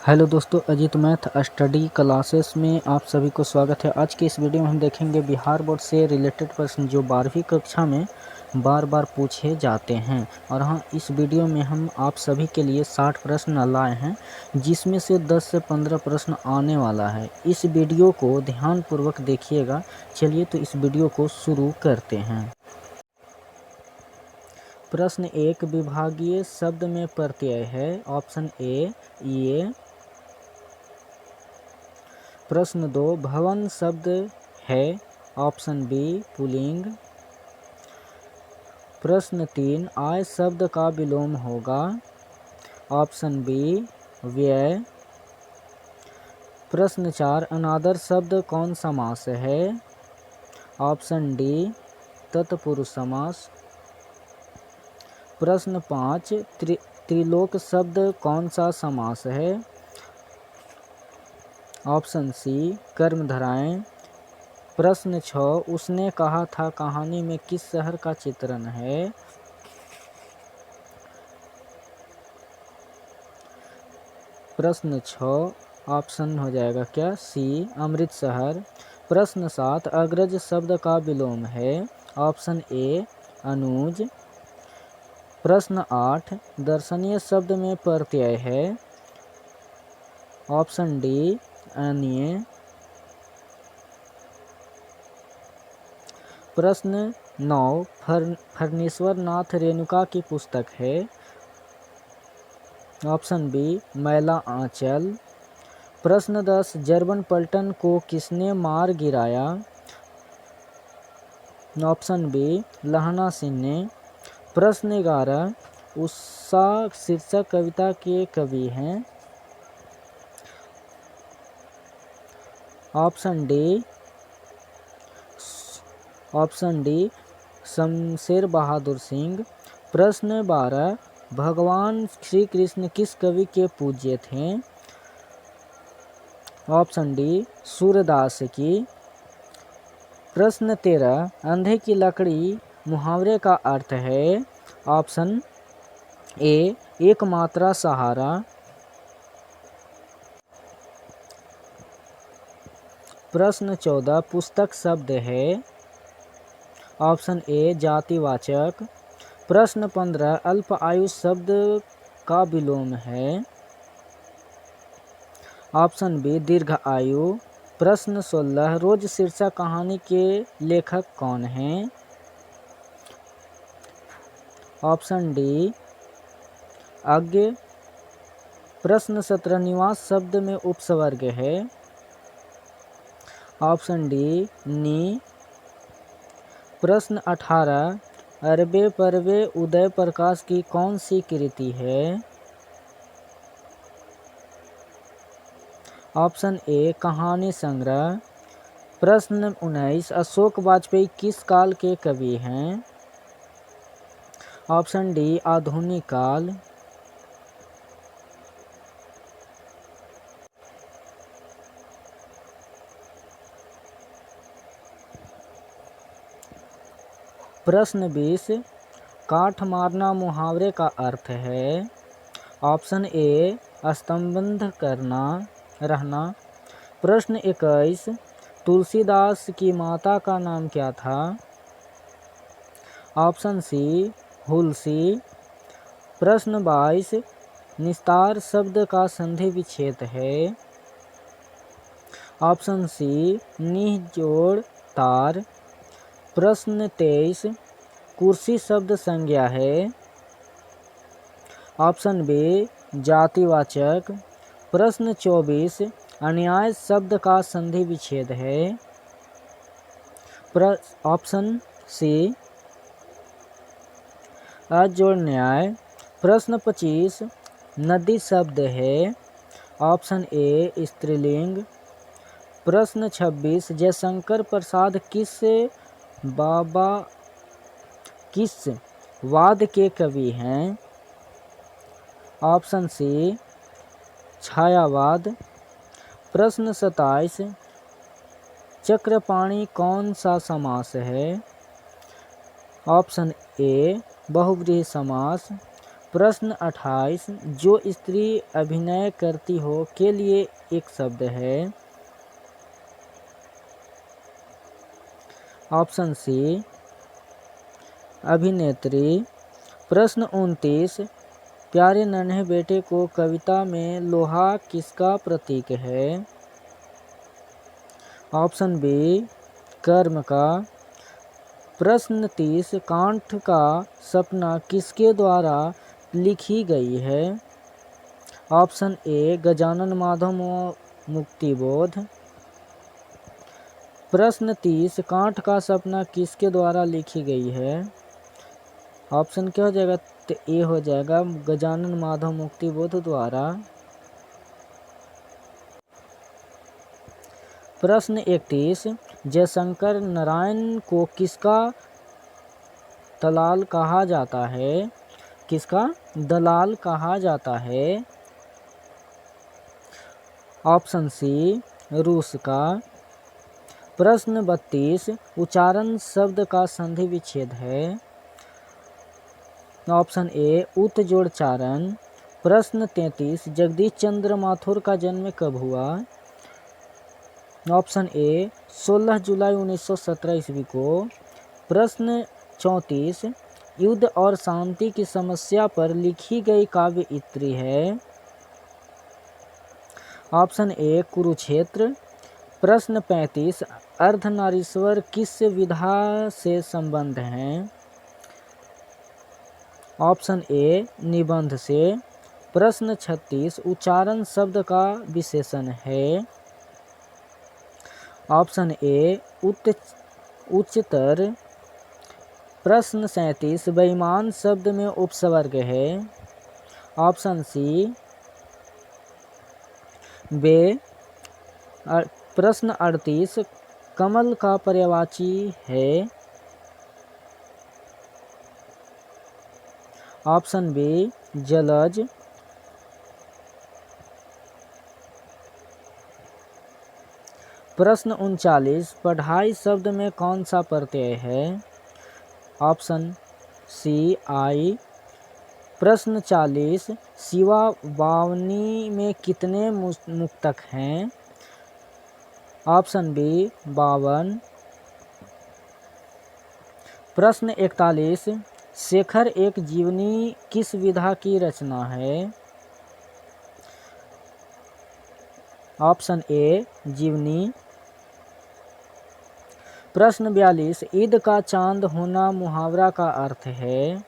Hello दोस्तों, Ajit math study classes में आप सभी को स्वागत है। आज के इस वीडियो में हम देखेंगे बिहार बोर्ड से रिलेटेड प्रश्न जो 12वीं कक्षा में बार बार पूछे जाते हैं। और हाँ, इस वीडियो में हम आप सभी के लिए 60 प्रश्न लाए हैं, जिसमें से 10 से 15 प्रश्न आने वाला है। इस वीडियो को ध्यानपूर्वक देखिएगा। चलिए तो इस वीडियो को शुरू करते हैं। प्रश्न 1 विभागीय शब्द में प्रत्यय है। ऑप्शन ए ये। प्रश्न 2 भवन शब्द है। ऑप्शन बी पुल्लिंग। प्रश्न 3 आय शब्द का विलोम होगा। ऑप्शन बी व्यय। प्रश्न 4 अनादर शब्द कौन समास है। ऑप्शन डी तत्पुरुष समास। प्रश्न 5 त्रिलोक शब्द कौन सा समास है। ऑप्शन सी कर्मधारय। प्रश्न 6 उसने कहा था कहानी में किस शहर का चित्रण है। प्रश्न 6 ऑप्शन हो जाएगा क्या सी अमृतसर। प्रश्न 7 अग्रज शब्द का विलोम है। ऑप्शन ए अनुज। प्रश्न 8 दर्शनीय शब्द में प्रत्यय है। ऑप्शन डी अन्य। प्रश्न 9 फणीश्वर नाथ रेणुका की पुस्तक है। ऑप्शन बी मैला आंचल। प्रश्न 10 जर्मन पलटन को किसने मार गिराया। ऑप्शन बी लहना सिंह ने। प्रश्न 11 उषा शीर्षक कविता के कवि हैं। Option D Shamsher Bahadur Singh. प्रश्न 12 भगवान श्री कृष्ण किस कवि के पूज्य थे। ऑप्शन डी सूरदास की। प्रश्न 13 अंधे की लकड़ी मुहावरे का अर्थ है। ऑप्शन ए एकमात्रा सहारा। प्रश्न 14 पुस्तक शब्द है। ऑप्शन ए जातिवाचक। प्रश्न 15 अल्प आयु शब्द का विलोम है। ऑप्शन बी दीर्घ आयु। प्रश्न 16 रोज शीर्षक कहानी के लेखक कौन हैं। ऑप्शन डी अज्ञ। प्रश्न 17 निवास शब्द में उपसर्ग है। ऑप्शन डी नी। प्रश्न 18 अरबे परवे उदय प्रकाश की कौन सी कृति है। ऑप्शन ए कहानी संग्रह। प्रश्न 19 अशोक वाजपेयी किस काल के कवि हैं। ऑप्शन डी आधुनिक काल। प्रश्न 20 काठ मारना मुहावरे का अर्थ है। ऑप्शन ए स्तंभबद्ध करना रहना। प्रश्न 21 तुलसीदास की माता का नाम क्या था। Option C Hulsi. प्रश्न 22 निस्तार शब्द का संधि विच्छेद है। ऑप्शन सी निजोड़ तार। प्रश्न 23 कुर्सी शब्द संज्ञा है। ऑप्शन बी जातिवाचक। प्रश्न 24 अन्याय शब्द का संधि विच्छेद है। ऑप्शन सी अजोड़ न्याय। प्रश्न 25 नदी शब्द है। ऑप्शन ए स्त्रीलिंग। प्रश्न 26 जयशंकर प्रसाद किस वाद के कवि हैं। ऑप्शन सी छायावाद। प्रश्न 27 चक्रपाणी कौन सा समास है। ऑप्शन ए बहुव्रीहि समास। प्रश्न 28 जो स्त्री अभिनय करती हो के लिए एक शब्द है। ऑप्शन सी अभिनेत्री। प्रश्न 29 प्यारे नन्हे बेटे को कविता में लोहा किसका प्रतीक है। ऑप्शन बी कर्म का। प्रश्न 30 कांट का सपना किसके द्वारा लिखी गई है। ऑप्शन ए गजानन माधव मुक्तिबोध। प्रश्न 30 कांट का सपना किसके द्वारा लिखी गई है। ऑप्शन क्या हो जाएगा, तो ए हो जाएगा गजानन माधव मुक्तिबोध द्वारा। प्रश्न 31 जयशंकर नारायण को किसका दलाल कहा जाता है। किसका दलाल कहा जाता है। ऑप्शन सी रूस का। प्रश्न 32 उच्चारण शब्द का संधि विच्छेद है। ऑप्शन ए उत जोड़ चारण। प्रश्न 33 जगदीश चंद्र माथुर का जन्म कब हुआ। ऑप्शन ए 16 जुलाई 1917 ईस्वी को। प्रश्न 34 युद्ध और शांति की समस्या पर लिखी गई काव्य इत्री है। ऑप्शन ए कुरुक्षेत्र। प्रश्न 35 अर्धनारीश्वर किस विधा से संबंध हैं। ऑप्शन ए निबंध से। प्रश्न 36 उच्चारण शब्द का विशेषण है। ऑप्शन ए उच्चतर। प्रश्न 37 बेईमान शब्द में उपसर्ग है। ऑप्शन सी बे। प्रश्न 38 कमल का पर्यायवाची है। ऑप्शन बी जलज। प्रश्न 39 पढ़ाई शब्द में कौन सा प्रत्यय है। ऑप्शन सी आई। प्रश्न 40 शिवा वावनी में कितने मुक्तक हैं। Option B 52। प्रश्न 41 शेखर एक जीवनी किस विधा की रचना है। ऑप्शन ए जीवनी। प्रश्न 42 ईद का चांद होना मुहावरा का अर्थ है।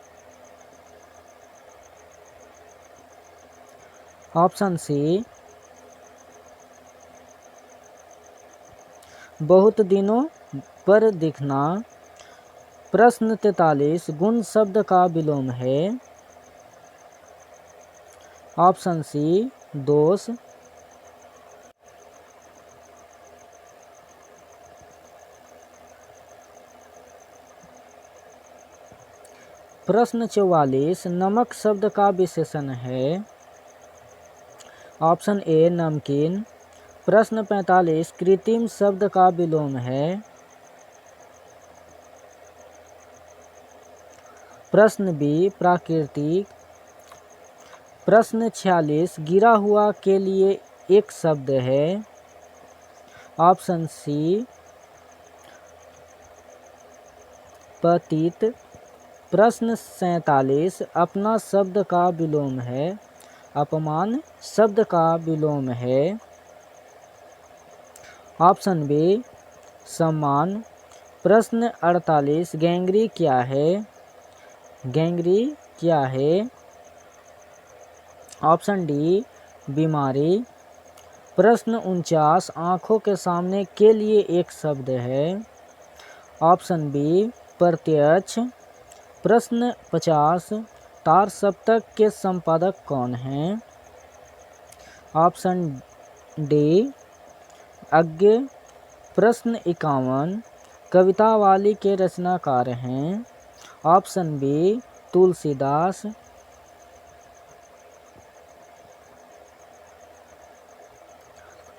ऑप्शन सी बहुत दिनों पर दिखना। प्रश्न 43 गुण शब्द का विलोम है। ऑप्शन सी दोष। प्रश्न 44 नमक शब्द का विशेषण है। ऑप्शन ए नमकीन। प्रश्न 45 कृत्रिम शब्द का विलोम है। प्रश्न बी प्राकृतिक। प्रश्न 46 गिरा हुआ के लिए एक शब्द है। ऑप्शन सी पतित। प्रश्न 47 अपना शब्द का विलोम है। अपमान शब्द का विलोम है। ऑप्शन बी सम्मान। प्रश्न 48 गैंग्री क्या है। गैंग्री क्या है। ऑप्शन डी बीमारी। प्रश्न 49 आँखों के सामने के लिए एक शब्द है। ऑप्शन बी प्रत्यक्ष। प्रश्न 50 तार सप्तक के संपादक कौन हैं। ऑप्शन डी अज्ञ। प्रश्न 51 कवितावाली के रचनाकार हैं। Option B Tulsidas.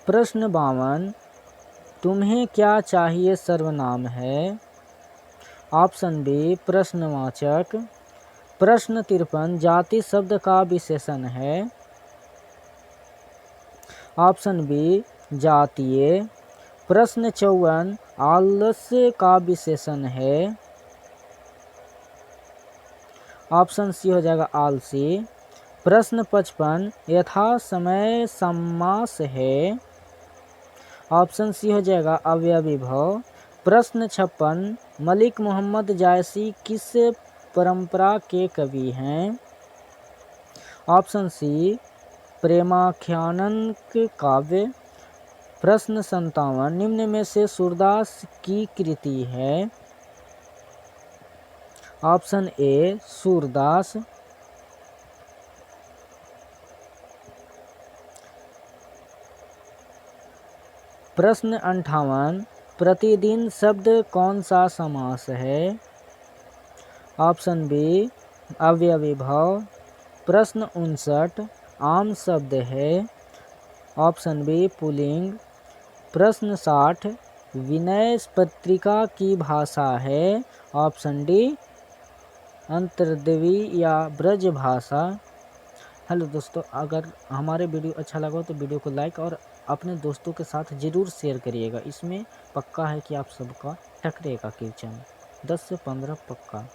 प्रश्न 52 तुम्हें क्या चाहिए सर्वनाम है। ऑप्शन बी प्रश्नवाचक। प्रश्न 53 जाति शब्द का विशेषण है। ऑप्शन बी जातीय। प्रश्न 54 आलस्य का विशेषण है। ऑप्शन सी हो जाएगा आलसी। प्रश्न 55 यथा समय समास है। ऑप्शन सी हो जाएगा अवयवी भाव। प्रश्न 56 मलिक मोहम्मद जायसी किस परंपरा के कवि हैं। ऑप्शन सी प्रेमाख्यान काव्य। प्रश्न 57 निम्न में से सूरदास की कृति है। ऑप्शन ए सूरदास। प्रश्न 58 प्रतिदिन शब्द कौन सा समास है। ऑप्शन बी अवयवी भाव। प्रश्न 59 आम शब्द है। ऑप्शन बी पुल्लिंग। प्रश्न 60 विनय पत्रिका की भाषा है। ऑप्शन डी अंतर्देवी या ब्रज भाषा। हेलो दोस्तों, अगर हमारे वीडियो अच्छा लगा हो तो वीडियो को लाइक और अपने दोस्तों के साथ ज़रूर शेयर करिएगा। इसमें पक्का है कि आप सबका टकरेगा क्वेश्चन 10 से 15 पक्का।